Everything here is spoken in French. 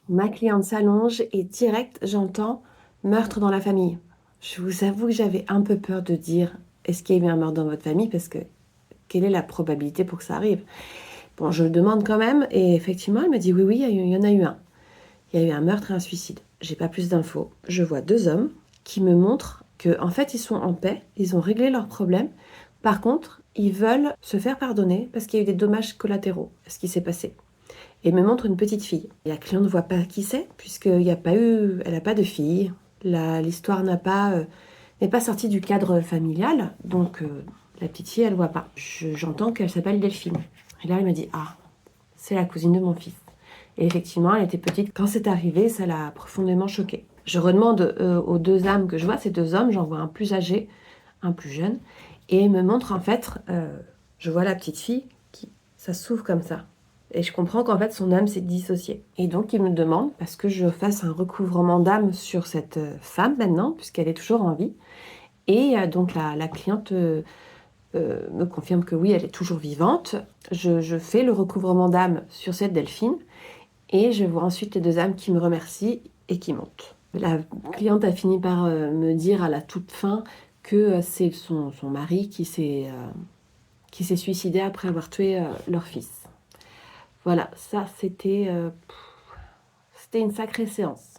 Ma cliente s'allonge et direct, j'entends meurtre dans la famille. Je vous avoue que j'avais un peu peur de dire est-ce qu'il y a eu un meurtre dans votre famille parce que quelle est la probabilité pour que ça arrive? Bon, je le demande quand même et effectivement, elle me dit oui, oui, il y en a eu un. Il y a eu un meurtre et un suicide. J'ai pas plus d'infos. Je vois deux hommes qui me montrent que en fait, ils sont en paix, ils ont réglé leurs problèmes. Par contre, ils veulent se faire pardonner parce qu'il y a eu des dommages collatéraux à ce qui s'est passé. Et me montre une petite fille. Et la cliente ne voit pas qui c'est, puisqu'il n'y a pas eu, elle n'a pas de fille. L'histoire n'est pas sortie du cadre familial, donc la petite fille, elle voit pas. J'entends qu'elle s'appelle Delphine. Et là, elle me dit, ah, c'est la cousine de mon fils. Et effectivement, elle était petite. Quand c'est arrivé, ça l'a profondément choquée. Je redemande aux deux âmes que je vois, ces deux hommes, j'en vois un plus âgé, un plus jeune, et ils me montrent en fait, je vois la petite fille qui, ça s'ouvre comme ça. Et je comprends qu'en fait, son âme s'est dissociée. Et donc, il me demande, parce que je fasse un recouvrement d'âme sur cette femme maintenant, puisqu'elle est toujours en vie. Et donc, la cliente me confirme que oui, elle est toujours vivante. Je fais le recouvrement d'âme sur cette Delphine. Et je vois ensuite les deux âmes qui me remercient et qui montent. La cliente a fini par me dire à la toute fin que c'est son mari qui s'est suicidé après avoir tué leur fils. Voilà, ça c'était une sacrée séance.